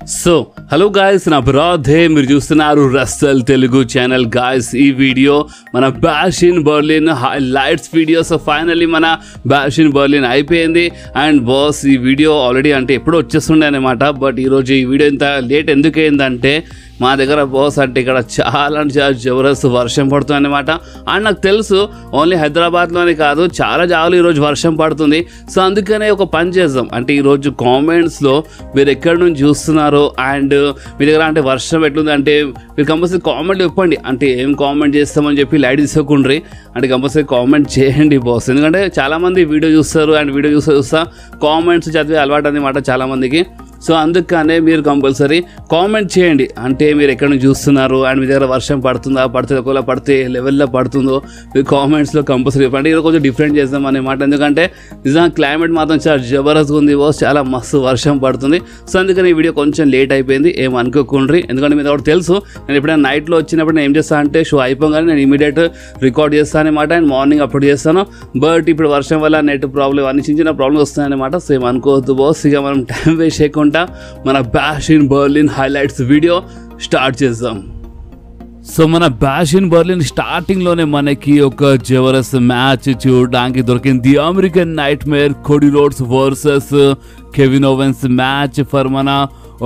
So hello guys, నా బ్రాధే మీరు చూస్తున్నారు రస్సల్ తెలుగు ఛానల్. గాయస్, ఈ వీడియో మన bash in Berlin highlights video. So finally మన బ్యాష్ ఇన్ బర్లిన్ అయిపోయింది. అండ్ బాస్, ఈ వీడియో ఆల్రెడీ అంటే ఎప్పుడో వచ్చేస్తుండే అనమాట. బట్ ఈరోజు ఈ వీడియో ఇంత లేట్ ఎందుకు అయిందంటే మా దగ్గర బాస్ అంటే ఇక్కడ చాలా జబర్దస్త్ వర్షం పడుతుంది అనమాట. అండ్ నాకు తెలుసు ఓన్లీ హైదరాబాద్లోనే కాదు, చాలా జాగాలు ఈరోజు వర్షం పడుతుంది. సో అందుకనే ఒక పని చేద్దాం, అంటే ఈరోజు కామెంట్స్లో మీరు ఎక్కడి నుంచి చూస్తున్నారో అండ్ మీ దగ్గర అంటే వర్షం ఎట్లుంది అంటే మీరు కంపల్సరీ కామెంట్ చెప్పండి. అంటే ఏం కామెంట్ చేస్తామని చెప్పి లైట్ తీసుకోకుండ్రి, అంటే కంపల్సరీ కామెంట్ చేయండి బాస్. ఎందుకంటే చాలామంది వీడియో చూస్తారు అండ్ వీడియో చూస్తా కామెంట్స్ చదివే అలవాటు అనమాట చాలామందికి. సో అందుకనే మీరు కంపల్సరీ కామెంట్ చేయండి, అంటే మీరు ఎక్కడి నుంచి చూస్తున్నారు అండ్ మీ దగ్గర వర్షం పడుతుందా, పడుతుంది ఒకవేళ పడితే లెవెల్లో పడుతుందో మీరు కామెంట్స్లో కంపల్సరీ చెప్పండి. ఇది కొంచెం డిఫరెంట్ చేద్దాం అన్నమాట. ఎందుకంటే నిజంగా క్లైమేట్ మాత్రం చాలా జబర్దస్త్ ఉంది బాస్, చాలా మస్తు వర్షం పడుతుంది. సో అందుకని ఈ వీడియో కొంచెం లేట్ అయిపోయింది, ఏం అనుకోకుండ్రి. ఎందుకంటే మీరు ఒకటి తెలుసు, నేను ఎప్పుడైనా నైట్లో వచ్చినప్పుడు నేను ఏం చేస్తాను అంటే షో అయిపోగానే నేను ఇమీడియట్ రికార్డ్ చేస్తాను అనమాట అండ్ మార్నింగ్ అప్లోడ్ చేస్తాను. బట్ ఇప్పుడు వర్షం వల్ల నెట్ ప్రాబ్లం అన్ని చిన్న ప్రాబ్లమ్ వస్తాయన్నమాట. సో ఏం అనుకోవద్దు బాస్. ఇక మనం టైం వేస్ట్ చేయకుండా మన bash in Berlin highlights video start చేద్దాం. సో మన బ్యాష్ ఇన్ బర్లిన్ స్టార్టింగ్లోనే మనకి ఒక జబర్దస్త్ మ్యాచ్ చూడడానికి దొరికింది. The American nightmare Cody Rhodes versus Kevin Owens match for మన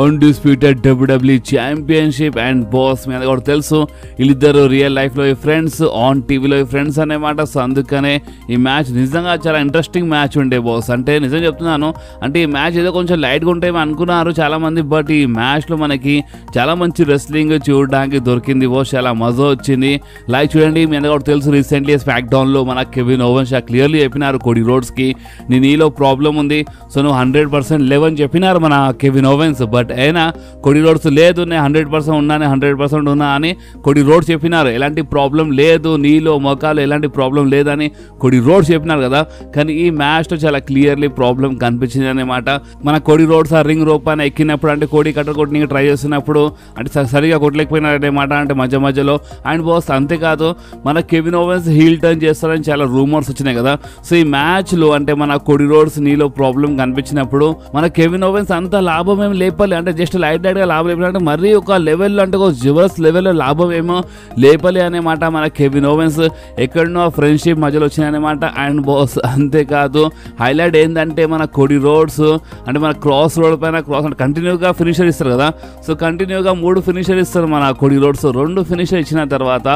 undisputed WWE championship. And boss మీ కూడా తెలుసు వీళ్ళిద్దరు రియల్ లైఫ్లో ఫ్రెండ్స్, ఆన్ టీవీలో ఫ్రెండ్స్ అన్నమాట. సో అందుకనే ఈ మ్యాచ్ నిజంగా చాలా ఇంట్రెస్టింగ్ మ్యాచ్ ఉండే బాస్. అంటే నిజం చెప్తున్నాను, అంటే ఈ మ్యాచ్ ఏదో కొంచెం లైట్గా ఉంటాయేమో అనుకున్నారు చాలామంది, బట్ ఈ మ్యాచ్లో మనకి చాలా మంచి రెస్లింగ్ చూడడానికి దొరికింది బాస్. చాలా మజా వచ్చింది. లైక్ చూడండి, మీ అందరూ కూడా తెలుసు రీసెంట్లీ స్మాక్ డౌన్లో మన కెవిన్ ఓవెన్స్ క్లియర్లీ చెప్పినారు కోడీ రోడ్స్కి నీ నీలో ప్రాబ్లం ఉంది, సో నువ్వు 100% లేవని చెప్పినారు మన కెవిన్ ఓవెన్స్. బట్ అయినా కోడీ రోడ్స్ లేదు, నేను 100% ఉన్నాను, 100% ఉన్నా అని కోడీ రోడ్స్ చెప్పినారు. ఎలాంటి ప్రాబ్లం లేదు నీలో, మొఖాలు ఎలాంటి ప్రాబ్లం లేదని కోడీ రోడ్స్ చెప్పినారు కదా. కానీ ఈ మ్యాచ్లో చాలా క్లియర్లీ ప్రాబ్లం కనిపించింది అనమాట. మన కోడీ రోడ్స్ ఆ రింగ్ రోప్ అని ఎక్కినప్పుడు అంటే కోడీ కట్ట కొట్టి ట్రై చేస్తున్నప్పుడు అంటే సరిగా కొట్టలేకపోయినారనమాట, అంటే మధ్యలో. అండ్ బాస్ అంతేకాదు మన కెవిన్ ఓవెన్స్ హీల్ టర్న్ చేస్తారని చాలా రూమర్స్ వచ్చినాయి కదా. సో ఈ మ్యాచ్లో అంటే మన కోడీ రోడ్స్ నీలో ప్రాబ్లం కనిపించినప్పుడు మన కెవిన్ ఓవెన్స్ అంత లాభం ఏమి లేపాలి, అంటే జస్ట్ లైట్గా లాభం లేపాలంటే మరీ ఒక లెవెల్లో అంటే ఒక జబర్దస్త్ లెవెల్లో లాభం ఏమో లేపాలి అనమాట మన కెవిన్ ఓవెన్స్. ఎక్కడనో ఫ్రెండ్షిప్ మధ్యలో వచ్చినాయన్నమాట. అండ్ బాస్ అంతేకాదు హైలైట్ ఏంటంటే మన కోడీ రోడ్స్ అంటే మన క్రాస్ రోడ్ పైన క్రాస్ అంటే కంటిన్యూగా ఫినిషర్ ఇస్తారు కదా. సో కంటిన్యూగా 3 ఫినిషర్ ఇస్తారు మన కోడీ రోడ్స్. 2 ఫినిషర్ ఇచ్చిన తర్వాత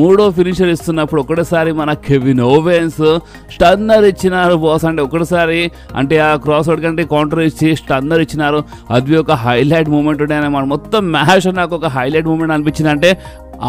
3వ ఫినిషర్ ఇస్తున్నప్పుడు ఒకటేసారి మన కెవిన్ ఓవెన్స్ స్టన్నర్ ఇచ్చినారు బాస్. అంటే ఒకటిసారి అంటే ఆ క్రాస్ రోడ్ కంటే కౌంటర్ ఇచ్చి స్టన్నర్ ఇచ్చినారు. అది ఒక హైలైట్ మూమెంట్ ఉండే అన్నమాట. మొత్తం మ్యాచ్ నాకు ఒక హైలైట్ మూమెంట్ అనిపించింది. అంటే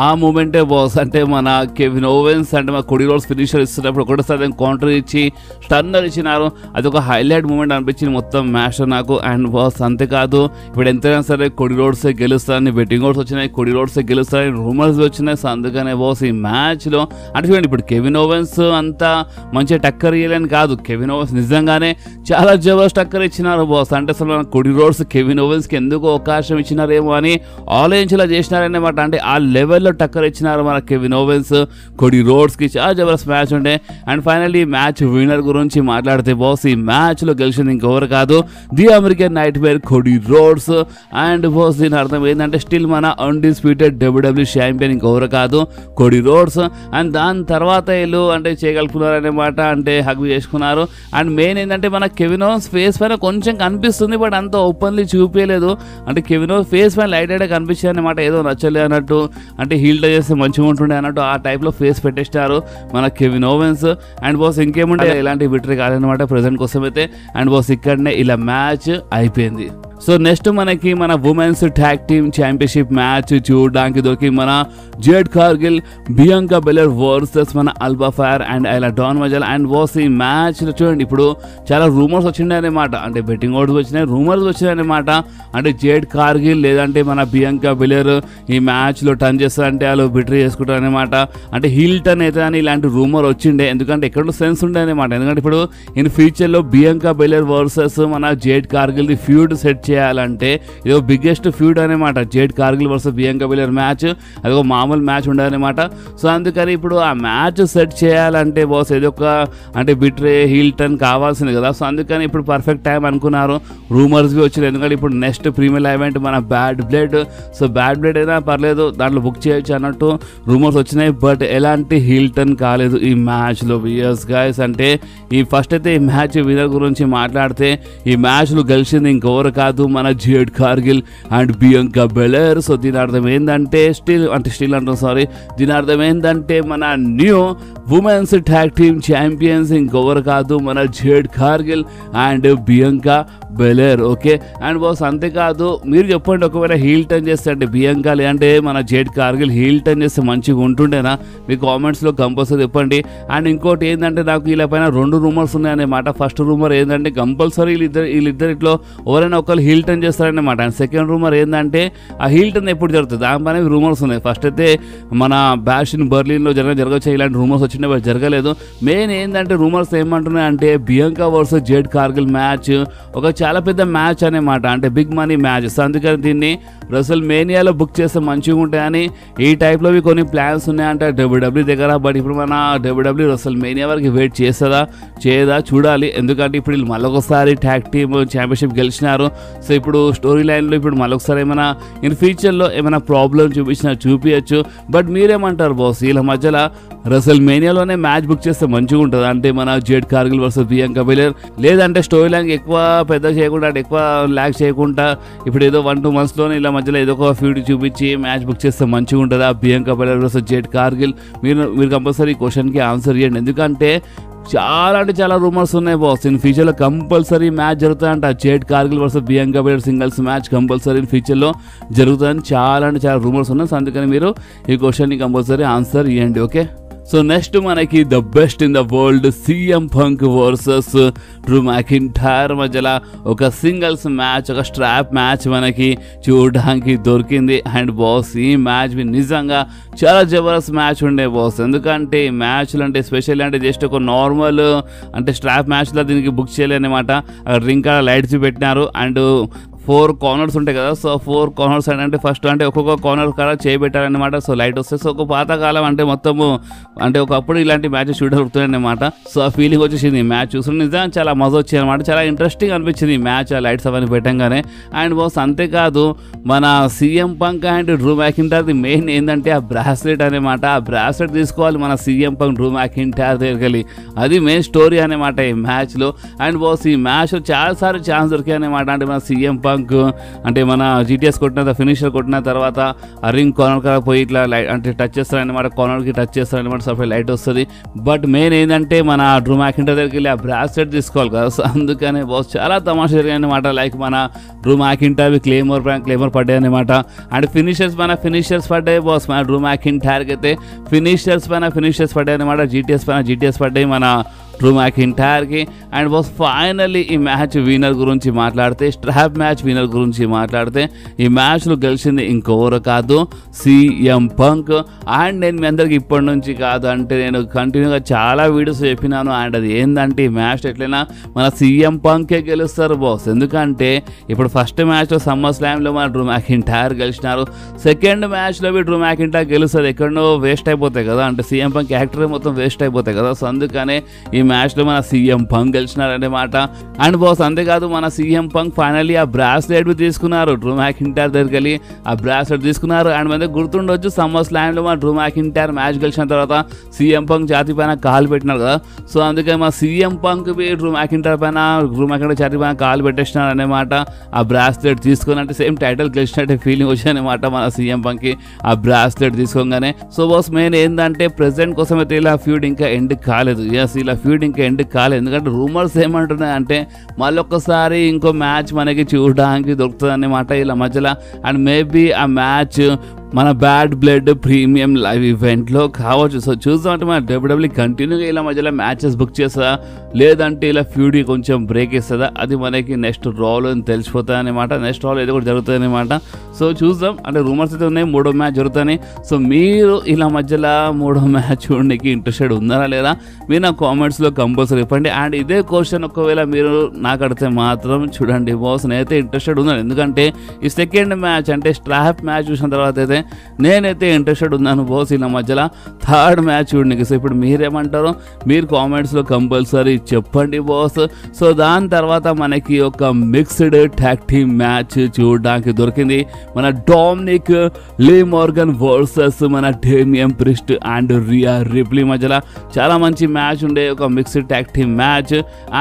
ఆ మూమెంటే బాస్, అంటే మన కెవిన్ ఓవెన్స్ అంటే మన కోడీ రోడ్స్ ఫినిషర్ ఇస్తున్నప్పుడు ఒకటేసారి కౌంటర్ ఇచ్చి స్టన్నర్ ఇచ్చినారు. అది ఒక హైలైట్ మూమెంట్ అనిపించింది మొత్తం మ్యాచ్ నాకు. అండ్ బాస్ అంతేకాదు ఇప్పుడు ఎంతైనా సరే కోడీ రోడ్సే గెలుస్తారని బెట్టింగ్ ఓట్స్ వచ్చినాయి, కోడీ రోడ్సే గెలుస్తారని రూమర్స్ వచ్చినాయి. సో అందుకనే బాస్ ఈ మ్యాచ్లో అంటే చూడండి ఇప్పుడు కెవిన్ ఓవెన్స్ అంతా మంచిగా టక్కర్ ఇయ్యాలని కాదు, కెవిన్ ఓవెన్స్ నిజంగానే చాలా జబర్దస్త్ టక్కర్ ఇచ్చినారు బాస్. అంటే అసలు మన కోడీ రోడ్స్ కెవిన్ ఓవెన్స్కి ఎందుకు అవకాశం ఇచ్చినారేమో అని ఆలోచించేలా చేసినారన్నమాట. అంటే ఆ లెవెల్ టక్కర్ ఇచ్చినారు మన కెవిన్ ఓవెన్స్ కోడీ రోడ్స్ కి. చాలా జబర్దస్త్ మ్యాచ్ ఉండే. అండ్ ఫైనల్లీ మ్యాచ్ విన్నర్ గురించి మాట్లాడితే బాస్ ఈ మ్యాచ్ లో గెలిచింది ఇంకెవరు కాదు, the American nightmare Cody Rhodes. And boss దీని అర్థం ఏంటంటే స్టిల్ మన అన్డిస్ప్యూటెడ్ WWE ఛాంపియన్ ఇంకెవరు కాదు కోడీ రోడ్స్. అండ్ దాని తర్వాత వీళ్ళు అంటే చేయగలుగుతున్నారు అనమాట, అంటే హగ్ చేసుకున్నారు. అండ్ మెయిన్ ఏంటంటే మన కెవిన్ ఓవెన్స్ ఫేస్ పైన కొంచెం కనిపిస్తుంది, బట్ అంత ఓపెన్లీ చూపించలేదు. అంటే కెవిన్ ఓవెన్స్ ఫేస్ పైన లైట్ అయితే కనిపించింది అనమాట, ఏదో నచ్చలేదు అన్నట్టు, అంటే హీల్ చేస్తే మంచిగా ఉంటుండే అన్నట్టు ఆ టైప్లో ఫేస్ పెట్టేస్తారు మన కెవిన్ ఓవెన్స్. అండ్ బాస్ ఇంకేముంటే ఎలాంటి విక్టరీ కాదనమాట ప్రజెంట్ కోసం అయితే. అండ్ బాస్ ఇక్కడనే ఇలా మ్యాచ్ అయిపోయింది. సో నెక్స్ట్ మనకి మన women's tag team championship match చూడడానికి దొరికి మన Jade Cargill Bianca Belair versus మన Alba Fyre and Isla Dawn మజల్. అండ్ బాస్ ఈ మ్యాచ్ చూడండి ఇప్పుడు చాలా రూమర్స్ వచ్చినాయి అనమాట, అంటే బెట్టింగ్ ఓట్స్ వచ్చినాయి, రూమర్స్ వచ్చినాయి అనమాట. అంటే జేడ్ కార్గిల్ లేదంటే మన బియాంకా బెలర్ ఈ మ్యాచ్లో టర్న్ చేస్తారంటే వాళ్ళు బిట్రీ చేసుకుంటారు అనమాట. అంటే హీల్ టర్న్ అయితే అని ఇలాంటి రూమర్ వచ్చిండే, ఎందుకంటే ఎక్కడో సెన్స్ ఉండే అనమాట. ఎందుకంటే ఇప్పుడు ఇన్ ఫ్యూచర్లో బియాంకా బెలర్ వర్సెస్ మన జేడ్ కార్గిల్ది ఫ్యూడ్ సెట్ చేయాలంటే ఇది ఒక బిగ్గెస్ట్ ఫ్యూడ్ అనమాట. Jade Cargill versus Bianca Belair match, అది ఒక మామూలు మ్యాచ్ ఉండదన్నమాట. సో అందుకని ఇప్పుడు ఆ మ్యాచ్ సెట్ చేయాలంటే బాస్ ఏదో ఒక అంటే బిట్రే హీల్ టర్న్ కావాల్సింది కదా. సో అందుకని ఇప్పుడు పర్ఫెక్ట్ టైం అనుకున్నారు. రూమర్స్ బి వచ్చింది, ఎందుకంటే ఇప్పుడు నెక్స్ట్ ప్రీమియర్ ఈవెంట్ మన bad blood. So bad blood అయినా పర్లేదు, దాంట్లో బుక్ చేయొచ్చు అన్నట్టు రూమర్స్ వచ్చినాయి. బట్ ఎలాంటి హీల్ టర్న్ కాలేదు ఈ మ్యాచ్లో. వియర్స్ గైస్ అంటే ఈ ఫస్ట్ అయితే ఈ మ్యాచ్ విన్నర్ గురించి మాట్లాడితే ఈ మ్యాచ్లో గెలిచింది ఇంకెవరు కాదు మన Jade Cargill and Bianca Belair. So దీని అర్థం ఏంటంటే దీని అర్థం ఏంటంటే మన new women's tag team champions ఇంకెవరు కాదు మన Jade Cargill and Bianca Belair. Okay and boss అంతేకాదు మీరు చెప్పండి, ఒకవేళ హీల్ టర్న్ చేస్తే అంటే బియాంకా లేదంటే మన జేడ్ కార్గిల్ హీల్ టర్న్ చేస్తే మంచిగా ఉంటుండేనా? మీ కామెంట్స్లో కంపల్సరీ చెప్పండి. అండ్ ఇంకోటి ఏంటంటే నాకు వీళ్ళ పైన 2 రూమర్స్ ఉన్నాయన్నమాట. ఫస్ట్ రూమర్ ఏంటంటే కంపల్సరీ వీళ్ళిద్దరిలో ఎవరైనా ఒకరు హీల్ టర్న్ చేస్తారన్నమాట. అండ్ సెకండ్ రూమర్ ఏంటంటే ఆ హీల్ టర్న్ ఎప్పుడు జరుగుతుంది దానిపైన రూమర్స్ ఉన్నాయి. ఫస్ట్ అయితే మన బ్యాష్ ఇన్ బర్లిన్లో జరగచ్చు ఇలాంటి రూమర్స్ వచ్చినా బట్ జరగలేదు. మెయిన్ ఏంటంటే రూమర్స్ ఏమంటున్నాయి అంటే Bianca versus Jade Kargil match ఒక చాలా పెద్ద మ్యాచ్ అనమాట, అంటే బిగ్ మనీ మ్యాచ్. సో అందుకని దీన్ని రసల్ మేనియాలో బుక్ చేస్తే మంచిగా ఉంటాయని ఈ టైప్లోవి కొన్ని ప్లాన్స్ ఉన్నాయంట డబ్ల్యూడబ్ల్యూ దగ్గర. బట్ ఇప్పుడు మన డబ్ల్యూడబ్ల్యూ రసల్ మేనియా వరకు వెయిట్ చేయదా చూడాలి. ఎందుకంటే ఇప్పుడు వీళ్ళు మళ్ళొకసారి ట్యాగ్ టీమ్ ఛాంపియన్షిప్ గెలిచినారు. సో ఇప్పుడు స్టోరీ లైన్లో ఇప్పుడు మళ్ళొకసారి ఏమైనా ఇన్ ఫ్యూచర్లో ఏమైనా ప్రాబ్లం చూపించచ్చు. బట్ మీరేమంటారు బాస్, వీళ్ళ మధ్యలో రసల్ మేనియాలోనే మ్యాచ్ బుక్ చేస్తే మంచిగా ఉంటుంది అంటే మన జేడ్ కార్గిల్ వర్సెస్ బియాంకా బెలెర్, లేదంటే స్టోరీ లైన్ ఎక్కువ పెద్ద చేయకుండా అంటే ఎక్కువ ల్యాక్ చేయకుండా ఇప్పుడు ఏదో 1-2 మంత్స్లోనే ఇలా మధ్యలో ఏదో ఒక ఫీడ్ చూపించి మ్యాచ్ బుక్ చేస్తే మంచిగా ఉంటుందా Bianca Belair versus Jade Cargill? మీరు కంపల్సరీ క్వశ్చన్కి ఆన్సర్ చేయండి. ఎందుకంటే చాలా రూమర్స్ ఉన్నాయి బాస్. ఇన్ ఫ్యూచర్లో కంపల్సరీ మ్యాచ్ జరుగుతుందంట. Jade Cargill versus Bianca Belair singles match compulsory in ఫ్యూచర్లో జరుగుతుందని చాలా రూమర్స్ ఉన్నాయి. సో అందుకని మీరు ఈ క్వశ్చన్ని కంపల్సరీ ఆన్సర్ ఇవ్వండి. ఓకే సో నెక్స్ట్ మనకి the best in the world CM punk versus Drew McIntyre మధ్యలో ఒక సింగిల్స్ మ్యాచ్, ఒక స్ట్రాప్ మ్యాచ్ మనకి చూడడానికి దొరికింది. అండ్ బాస్ ఈ మ్యాచ్ నిజంగా చాలా జబర్దస్త్ మ్యాచ్ ఉండే బాస్. ఎందుకంటే ఈ మ్యాచ్లు అంటే స్పెషల్ అంటే జస్ట్ ఒక నార్మల్ అంటే స్ట్రాప్ మ్యాచ్లో దీనికి బుక్ చేయలేనమాట. అక్కడ రింగ్ లైట్స్ పెట్టినారు అండ్ 4 కార్నర్స్ ఉంటాయి కదా. సో 4 కార్నర్స్ అంటే ఫస్ట్ అంటే ఒక్కొక్క కార్నర్ కూడా చేయబెట్టారనమాట. సో లైట్ వస్తే సో ఒక పాతకాలం అంటే మొత్తము అంటే ఒకప్పుడు ఇలాంటి మ్యాచెస్ చూడగలుగుతున్నాయి అనమాట. సో ఆ ఫీలింగ్ వచ్చేసింది ఈ మ్యాచ్ చూసిన నిజంగా చాలా మజా వచ్చింది అనమాట. చాలా ఇంట్రెస్టింగ్ అనిపించింది ఈ మ్యాచ్ ఆ లైట్స్ అవన్నీ పెట్టంగానే. అండ్ బాస్ అంతేకాదు మన CM punk and Drew McIntyre main ఏంటంటే ఆ బ్రాస్లెట్ అనమాట. ఆ బ్రాస్లెట్ తీసుకోవాలి మన CM పంక్ డ్రూ మ్యాకింటైర్ దగ్గరికి వెళ్ళి, అది మెయిన్ స్టోరీ అనమాట ఈ మ్యాచ్లో. అండ్ బాస్ ఈ మ్యాచ్లో చాలాసార్లు ఛాన్స్ దొరికాయి అనమాట. అంటే మన CM పంక్ అంటే మన GTS కొట్టిన ఫినిషర్ కొట్టిన తర్వాత ఆ రింగ్ కార్నర్ కదా పోయి ఇట్లా లైట్ అంటే టచ్ చేస్తారనమాట, కార్నర్కి టచ్ చేస్తారనమాట. సఫై లైట్ వస్తుంది. బట్ మెయిన్ ఏంటంటే మన డ్రూ మ్యాకింటైర్ దగ్గరికి వెళ్ళి ఆ బ్రాస్లెట్ తీసుకోవాలి కదా. సో అందుకనే బాస్ చాలా తమాషా జరిగాయి అనమాట. లైక్ మన డ్రూ మ్యాకింటైర్ క్లెయిమర్ పడ్డాయి అనమాట. అండ్ ఫినిషర్స్ పడ్డాయి బాస్. మన డ్రూ మ్యాకింటైర్కి అయితే ఫినిషర్స్ పడ్డాయి అనమాట. GTS పడ్డాయి మన డ్రూ మ్యాకింటైర్కి. అండ్ బాస్ ఫైనల్లీ ఈ మ్యాచ్ విన్నర్ గురించి మాట్లాడితే, స్ట్రాప్ మ్యాచ్ విన్నర్ గురించి మాట్లాడితే ఈ మ్యాచ్లో గెలిచింది ఇంకెవరు కాదు CM పంక్. అండ్ నేను మీ అందరికి ఇప్పటి నుంచి కాదు అంటే నేను కంటిన్యూగా చాలా వీడియోస్ చెప్పినాను. అండ్ అది ఏంటంటే ఈ మ్యాచ్ ఎట్లయినా మన CM పంకే గెలుస్తారు బాస్. ఎందుకంటే ఇప్పుడు ఫస్ట్ మ్యాచ్లో సమ్మర్ స్లామ్లో మన డ్రూ మ్యాకింటైర్ గెలిచినారు. సెకండ్ మ్యాచ్లో డ్రూ మ్యాకింటైర్ గెలుస్తుంది. ఎక్కడో వేస్ట్ అయిపోతాయి కదా, అంటే CM పంక్ యాక్టర్ మొత్తం వేస్ట్ అయిపోతాయి కదా. సో అందుకనే ఈ మ్యాచ్లో మన CM పంక్ గెలిచినారన్నమాట. అండ్ బాస్ అంతేకాదు మన CM పంక్ ఫైనల్లీ ఆ బ్రాస్లెట్ తీసుకున్నారు. డ్రూ మ్యాకింటైర్ దగ్గరికి వెళ్ళి ఆ బ్రాస్లెట్ తీసుకున్నారు. అండ్ మన గుర్తుండొచ్చు సమ్మర్ స్లామ్లో మన డ్రూ మ్యాకింటైర్ మ్యాచ్ గెలిచిన తర్వాత CM పంక్ ఛాతీ పైన కాలు పెట్టినారు కదా. సో అందుకే మన CM పంక్ డ్రూ మ్యాకింటైర్ ఛాతీ పైన కాలు పెట్టేసినారు అనమాట. ఆ బ్రాస్లెట్ తీసుకుని అంటే సేమ్ టైటిల్ గెలిచినట్టే ఫీలింగ్ వచ్చాయన్నమాట మన CM పంక్కి ఆ బ్రాస్లెట్ తీసుకోగానే. సో బాస్ మెయిన్ ఏంటంటే ప్రెసెంట్ కోసం అయితే ఇలా ఫ్యూడ్ ఇంకా ఎండ్ కాలేదు. ఎస్ ఇలా ఫ్యూడ్ ఇంకా ఎండ్ కాలేదు. ఎందుకంటే రూమర్స్ ఏమంటున్నాయి అంటే మళ్ళొక్కసారి ఇంకో మ్యాచ్ మనకి చూడడానికి దొరుకుతుంది అన్నమాట ఇలా మధ్యలో. అండ్ మేబీ ఆ మ్యాచ్ మన బ్యాడ్ బ్లడ్ ప్రీమియం లైవ్ ఈవెంట్లో కావచ్చు. సో చూద్దాం అంటే మన డబ్ల్యూడబ్ల్యూ కంటిన్యూగా ఇలా మధ్యలో మ్యాచెస్ బుక్ చేస్తుందా, లేదంటే ఇలా ఫ్యూడీ కొంచెం బ్రేక్ ఇస్తుందా, అది మనకి నెక్స్ట్ రాలో తెలిసిపోతుంది అనమాట. నెక్స్ట్ రాలో ఏదో కూడా జరుగుతుంది అనమాట. సో చూద్దాం, అంటే రూమర్స్ అయితే ఉన్నాయి 3వ మ్యాచ్ జరుగుతాయి. సో మీరు ఇలా మధ్యలో 3వ మ్యాచ్ చూడడానికి ఇంట్రెస్టెడ్ ఉన్నారా లేదా మీరు నా కామెంట్స్లో కంపల్సరీ చెప్పండి. అండ్ ఇదే క్వశ్చన్ ఒకవేళ మీరు నాకు అడిగితే మాత్రం చూడండి బాస్, నేనైతే ఇంట్రెస్టెడ్ ఉన్నాను. ఎందుకంటే ఈ సెకండ్ మ్యాచ్ అంటే స్ట్రాప్ మ్యాచ్ చూసిన తర్వాత అయితే నేనైతే ఇంట్రెస్టెడ్ ఉన్నాను బాస్ ఇలా మధ్యలో థర్డ్ మ్యాచ్ చూడండి. సో ఇప్పుడు మీరేమంటారో మీరు కామెంట్స్లో కంపల్సరీ చెప్పండి బాస్. సో దాని తర్వాత మనకి ఒక మిక్స్డ్ ట్యాగ్ టీమ్ మ్యాచ్ చూడడానికి దొరికింది. మన డామినిక్ లీ మోర్గన్ వర్సెస్ మన డేమియన్ ప్రిస్ట్ అండ్ రియా రిప్లీ మధ్యలో చాలా మంచి మ్యాచ్ ఉండే, ఒక mixed tag team match.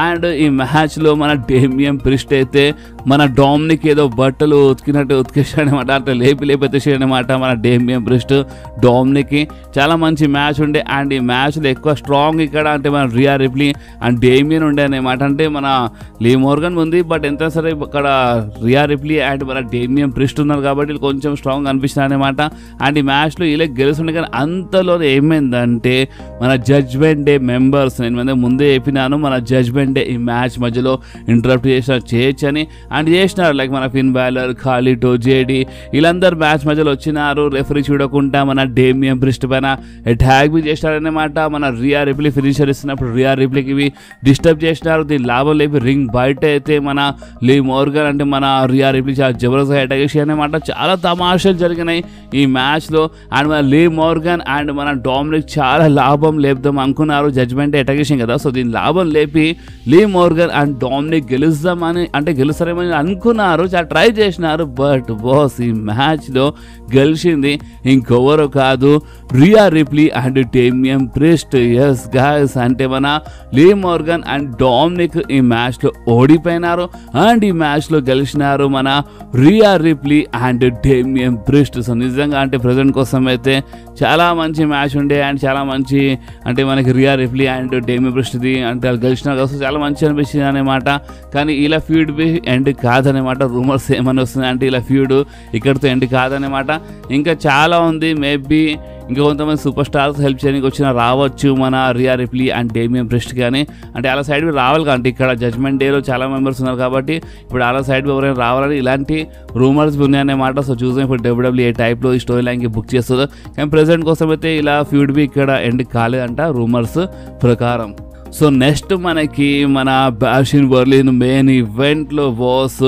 And ఈ మ్యాచ్లో మన డేమియన్ ప్రిస్ట్ అయితే మన డామినిక్ ఏదో బట్టలు ఉతికినట్టు ఉతికేసాడనమాట, అంటే లేపి ఎత్తేసాడనమాట మన డేమియన్ ప్రిస్ట్ డామినిక్కి. చాలా మంచి మ్యాచ్ ఉండే. అండ్ ఈ మ్యాచ్లో ఎక్కువ స్ట్రాంగ్ ఇక్కడ అంటే మన రియా రిప్లీ అండ్ డేమియన్ ఉండే అనమాట. అంటే మన లీ మోర్గన్ ఉంది, బట్ ఎంత సరే ఇక్కడ రియా రిప్లీ అండ్ మన డేమియన్ ప్రిస్ట్ ఉన్నారు కాబట్టి కొంచెం స్ట్రాంగ్ అనిపిస్తుంది అనమాట. అండ్ ఈ మ్యాచ్లో ఇలా గెలుస్తుండే, కానీ అంతలో ఏమైందంటే మన జడ్జ్మెంట్ డే మెంబర్స్, నేను ముందే చెప్పినాను మన జడ్జ్మెంట్ డే ఈ మ్యాచ్ మధ్యలో ఇంటరప్ట్ చేయొచ్చని. అండ్ చేసినారు, లైక్ మన ఫిన్ బ్యాలర్, ఖాలిటో, జేడి వీళ్ళందరూ మ్యాచ్ మధ్యలో వచ్చినారు. రెఫరీ చూడకుండా మన డేమియన్ ప్రిస్ట్ పైన అటాక్ బి చేసినారనమాట. మన రియా రిప్లీ ఫినిషర్ ఇస్తున్నప్పుడు రియా రిప్లీకి ఇవి డిస్టర్బ్ చేసినారు. దీని లాభం లేపి రింగ్ బయట అయితే మన లీ మోర్గన్ అంటే మన రియా రిప్లీ చాలా జబర్దస్త్ అటాక్ చేసి అనమాట. చాలా తమాషాలు జరిగినాయి ఈ మ్యాచ్లో. అండ్ మన లీ మోర్గన్ అండ్ మన డామినిక్ చాలా లాభం లేపుదాం అనుకున్నారు, జడ్జ్మెంట్ అటాక్ చేసాం కదా. సో దీని లాభం లేపి లీ మోర్గన్ అండ్ డామినిక్ గెలుస్తామని అంటే గెలుస్తారేమని అనుకున్నారు, చాలా ట్రై చేసినారు. బట్ బాస్ ఈ మ్యాచ్లో గెలిచింది ఇంకెవరు కాదు Rhea Ripley and Damian Priest. Yes guys, అంటే మన లీ మోర్గన్ అండ్ డామినిక్ ఈ మ్యాచ్లో ఓడిపోయినారు అండ్ ఈ మ్యాచ్లో గెలిచినారు మన Riya Ripley and Damian priest. So నిజంగా అంటే ప్రజెంట్ కోసం అయితే చాలా మంచి మ్యాచ్ ఉండే. అండ్ చాలా మంచి అంటే మనకి రియా రిప్లీ అండ్ డేమియన్ ప్రిస్ట్ది అంటే వాళ్ళు గెలిచినారు కదా, సో చాలా మంచి అనిపించింది అనమాట. కానీ ఇలా ఫ్యూడ్ బి ఎండ్ కాదనమాట. రూమర్స్ ఏమని వస్తున్నాయి అంటే ఇలా ఫ్యూడ్ ఇక్కడితో ఎండ్ కాదనమాట, ఇంకా చాలా ఉంది. మేబీ ఇంకా కొంతమంది సూపర్ స్టార్స్ హెల్ప్ చేయడానికి వచ్చిన రావచ్చు మన Riya Ripley and Damian priest. కానీ అంటే అలా సైడ్ రావాలి కాబట్టి ఇక్కడ జడ్జ్మెంట్ డేలో చాలా మెంబర్స్ ఉన్నారు కాబట్టి ఇప్పుడు అలా సైడ్ ఎవరైనా రావాలని ఇలాంటి రూమర్స్ ఉన్నాయన్నమాట. సో చూసాం ఇప్పుడు డబ్ల్యూడబ్ల్యూ ఏ టైప్లో ఈ స్టోరీ లైన్కి బుక్ చేస్తుందో. కానీ ప్రెజెంట్ కోసం అయితే ఇలా ఫ్యూడ్ బి ఇక్కడ ఎండ్ కాలేదంట రూమర్స్ ప్రకారం. సో నెక్స్ట్ మనకి మన బ్యాషిన్ బర్లిన్ మెయిన్ ఈవెంట్లో was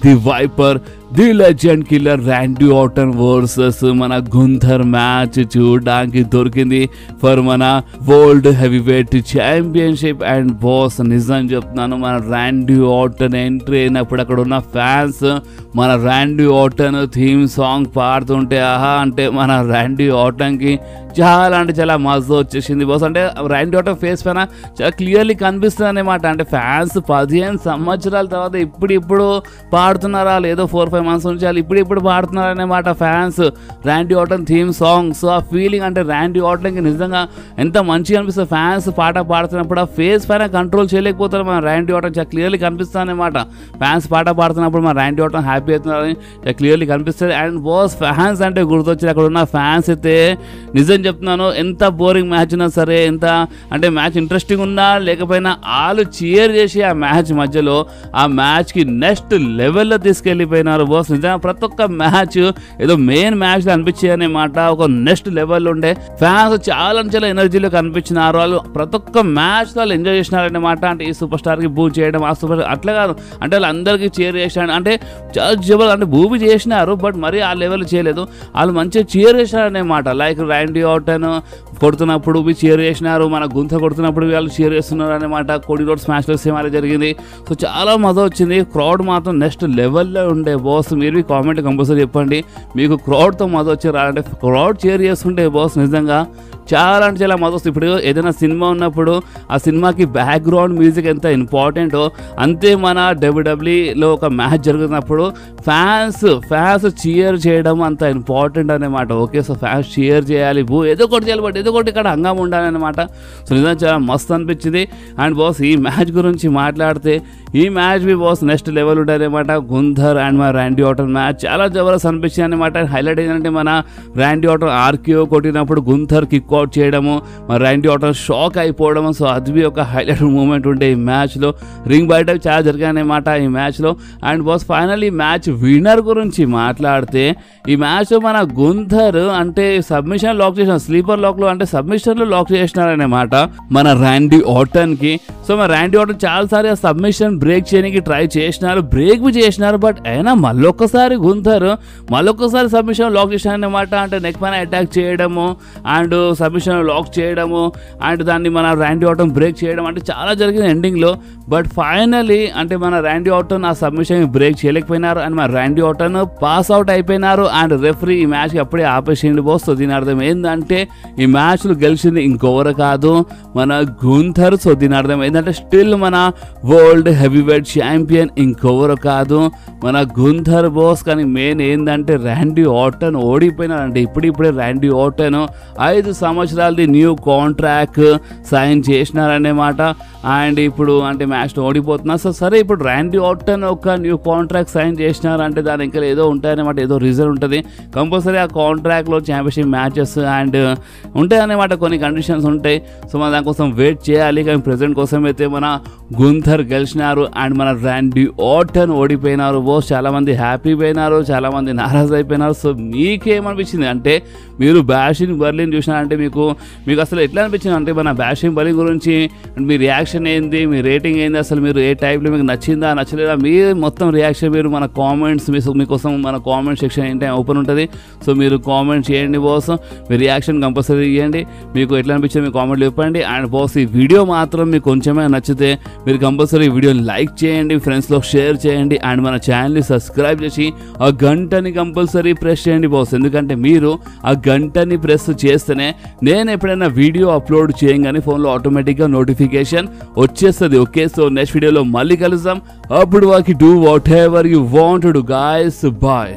the viper the legend killer Randy Orton versus మన గుంథర్ మ్యాచ్ చూడడానికి దొరికింది ఫర్ మన world heavyweight championship. And boss నిజం చెప్తున్నాను, మన ర్యాండీ ఆర్టన్ ఎంట్రీ అయినప్పుడు అక్కడ ఉన్న ఫ్యాన్స్ మన ర్యాండీ ఆర్టన్ థీమ్ సాంగ్ పాడుతుంటే ఆహా అంటే మన ర్యాండీ ఆర్టన్కి చాలా అంటే చాలా మజా వచ్చేసింది బాస్. అంటే ర్యాండీ ఆర్టన్ ఫేస్ పైన చాలా క్లియర్లీ కనిపిస్తుంది అనమాట. అంటే ఫ్యాన్స్ 15 సంవత్సరాల తర్వాత ఇప్పుడు పాడుతున్నారా లేదో 4-5 months నుంచి వాళ్ళు ఇప్పుడు పాడుతున్నారు అనమాట fans Randy Orton theme song. So ఆ ఫీలింగ్ అంటే ర్యాండీ ఆర్టన్కి నిజంగా ఎంత మంచిగా అనిపిస్తుంది. ఫ్యాన్స్ పాట పాడుతున్నప్పుడు ఆ ఫేస్ పైన కంట్రోల్ చేయలేకపోతారు మన ర్యాండీ ఆర్టన్, చాలా క్లియర్లీ కనిపిస్తుంది అనమాట. ఫ్యాన్స్ పాట పాడుతున్నప్పుడు మన ర్యాండీ ఆర్టన్ హ్యాపీ అవుతున్నారని చాలా క్లియర్లీ కనిపిస్తుంది. అండ్ బాస్ ఫ్యాన్స్ అంటే గుర్తొచ్చి అక్కడ ఉన్న ఫ్యాన్స్ అయితే నిజం చెప్తున్నాను, ఎంత బోరింగ్ మ్యాచ్ ఉన్నా సరే, ఎంత అంటే మ్యాచ్ ఇంట్రెస్టింగ్ ఉన్నా లేకపోయినా వాళ్ళు చీర్ చేసి ఆ మ్యాచ్ మధ్యలో ఆ మ్యాచ్కి నెక్స్ట్ లెవెల్లో తీసుకెళ్ళిపోయినారు బాస్. నిజంగా ప్రతి ఒక్క మ్యాచ్ ఏదో మెయిన్ మ్యాచ్లో అనిపించే అనమాట, ఒక నెక్స్ట్ లెవెల్లో ఉండే. ఫ్యాన్స్ చాలా చాలా ఎనర్జీలో కనిపించినారు. వాళ్ళు ప్రతి ఒక్క మ్యాచ్ వాళ్ళు ఎంజాయ్ చేసినారనమాట. అంటే ఈ సూపర్ స్టార్కి బూ చేయడం, ఆ సూపర్ అట్లా కాదు అంటే వాళ్ళు అందరికీ చీర్ చేసినాడు, అంటే చాలా జబర్ అంటే భూమి చేసినారు బట్ మరీ ఆ లెవెల్ చేయలేదు. వాళ్ళు మంచిగా చీర్ చేసినారనమాట. లైక్ ర్యాండీ ఆర్టన్ కొడుతున్నప్పుడు చీర్ చేసినారు, మన గుంత కొడుతున్నప్పుడు వాళ్ళు చీర్ చేస్తున్నారు అనమాట. కోడి రోడ్ స్మాష్లో సేమ్ అలా జరిగింది. సో చాలా మజా వచ్చింది. క్రౌడ్ మాత్రం నెక్స్ట్ లెవెల్లో ఉండే బాస్. మీరు కామెంట్ కంపల్సరీ చెప్పండి మీకు క్రౌడ్తో మజా వచ్చి రాలంటే క్రౌడ్ చీర్ చేస్తుంటే బాస్ నిజంగా చాలా అంటే చాలా మజా వస్తుంది. ఇప్పుడు ఏదైనా సినిమా ఉన్నప్పుడు ఆ సినిమాకి బ్యాక్గ్రౌండ్ మ్యూజిక్ ఎంత ఇంపార్టెంటో అంతే మన డబ్ల్యూడబ్ల్యూలో ఒక మ్యాచ్ జరుగుతున్నప్పుడు ఫ్యాన్స్ చీర్ చేయడం అంత ఇంపార్టెంట్ అనమాట. ఓకే, సో ఫ్యాన్స్ చీర్ చేయాలి, ఏదో ఒకటి చేయాలి, బట్ ఏదో ఒకటి ఇక్కడ హంగామా ఉండాలన్నమాట. సో నిజంగా చాలా మస్తు అనిపించింది. అండ్ బాస్ ఈ మ్యాచ్ గురించి మాట్లాడితే ఈ మ్యాచ్ బి బాస్ నెక్స్ట్ లెవెల్ ఉండాలన్నమాట. గుంధర్ అండ్ మా ర్యాండీ ఆర్టన్ మ్యాచ్ చాలా జబర్దస్త్ అనిపించింది అనమాట. హైలైట్ ఏంటంటే మన ర్యాండీ ఆర్టన్ ఆర్కియో కొట్టినప్పుడు గుంథర్ కిక్ అవుట్ చేయడము, మన ర్యాండీ ఆర్టన్ షాక్ అయిపోవడము. సో అది ఒక హైలైట్ మూమెంట్ ఉండే ఈ మ్యాచ్లో. రింగ్ బయట చాలా జరిగాయి అనమాట ఈ మ్యాచ్లో. And boss finally match winner గురించి మాట్లాడితే ఈ మ్యాచ్ మన గుంథర్ అంటే సబ్మిషన్ లాక్ చేసిన స్లీపర్ లాక్లో అంటే సబ్మిషన్లో లాక్ చేసినారనమాట మన ర్యాండీ ఆర్టన్కి. సో మన ర్యాండీ ఆర్టన్ చాలాసారి ఆ సబ్మిషన్ బ్రేక్ చేయడానికి ట్రై చేసినారు, బ్రేక్ బి చేసినారు. బట్ అయినా మళ్ళొక్కసారి గుంథర్ మళ్ళొక్కసారి సబ్మిషన్ లాక్ చేసినారనమాట. అంటే నెక్ పైన అటాక్ చేయడము అండ్ సబ్మిషన్ లాక్ చేయడము అండ్ దాన్ని మన ర్యాండీ ఆర్టన్ బ్రేక్ చేయడం అంటే చాలా జరిగింది ఎండింగ్లో. బట్ ఫైనలీ అంటే మన ర్యాండీ ఆర్టన్ ఆ సబ్మిషన్ బ్రేక్ చేయలేకపోయినారు అండ్ మన ర్యాండీ ఆర్టన్ పాస్ అవుట్ అయిపోయినారు. అండ్ రెఫరీ ఈ మ్యాచ్కి అప్పుడే ఆపేసిండి బాస్. సో దీని అర్థం ఏంటంటే ఈ మ్యాచ్లో గెలిచింది ఇంకొవరు కాదు మన గుంథర్. సో దీని అర్థం ఏంటంటే స్టిల్ మన వరల్డ్ హెవీ వెయిట్ ఛాంపియన్ ఇంకొవరు కాదు మన గుంథర్ బాస్. కానీ మెయిన్ ఏంటంటే ర్యాండీ ఆర్టన్ ఓడిపోయినారంటే ఇప్పుడిప్పుడే ర్యాండీ ఆర్టన్ 5 సంవత్సరాలది న్యూ కాంట్రాక్ట్ సైన్ చేసినారన్నమాట. అండ్ ఇప్పుడు అంటే మ్యాచ్లో ఓడిపోతున్నారు. సో సరే ఇప్పుడు ర్యాండీ ఆర్టన్ ఒక న్యూ కాంట్రాక్ట్ సైన్ చేసినారంటే దాని ఇంకా ఏదో ఉంటాయన్నమాట, ఏదో రీజన్ ఉంటుంది కంపల్సరీ. ఆ కాంట్రాక్ట్లో ఛాంపియన్షిప్ మ్యాచెస్ అండ్ ఉంటాయి అన్నమాట, కొన్ని కండిషన్స్ ఉంటాయి. సో మన దానికోసం వెయిట్ చేయాలి. కానీ ప్రెజెంట్ కోసం అయితే మన గుంథర్ గెలిచినారు అండ్ మన ర్యాండీ ఆర్టన్ ఓడిపోయినారు బాస్. చాలామంది హ్యాపీ అయిపోయినారు, చాలామంది నారాజ్ అయిపోయినారు. సో మీకేమనిపించింది అంటే మీరు బ్యాషింగ్ బర్లిన్ చూసినారంటే మీకు అసలు ఎట్లా అనిపించింది అంటే మన బ్యాషింగ్ బర్లిన్ గురించి మీ రియాక్షన్ ఏంది, మీ రేటింగ్ ఏంది, అసలు మీరు ఏ టైప్లో మీకు నచ్చిందా నచ్చలేదా మీ మొత్తం రియాక్షన్ మీరు మన కామెంట్స్ మీకోసం మన కామెంట్ సెక్షన్ ఏంటి ఓపెన్ ఉంటుంది. సో మీరు కామెంట్ చేయండి బాస్, మీ రియాక్షన్ కంపల్సరీ ఇవ్వండి. మీకు ఎట్లా అనిపించింది మీ కామెంట్లు చెప్పండి. అండ్ బాస్ ఈ వీడియో మాత్రం మీకు కొంచెమే నచ్చితే మీరు కంపల్సరీ వీడియోని లైక్ చేయండి, ఫ్రెండ్స్లో షేర్ చేయండి అండ్ మన ఛానల్ని సబ్స్క్రైబ్ చేసి ఆ గంటని కంపల్సరీ ప్రెస్ చేయండి బాస్. ఎందుకంటే మీరు ఆ గంటని ప్రెస్ చేస్తేనే నేను ఎప్పుడైనా వీడియో అప్లోడ్ చేయగానే ఫోన్లో ఆటోమేటిక్గా నోటిఫికేషన్ వచ్చేస్తుంది. ఓకే, సో నెక్స్ట్ వీడియోలో మళ్ళీ కలుద్దాం. అప్పుడు వాకి do whatever you want to do guys. Bye.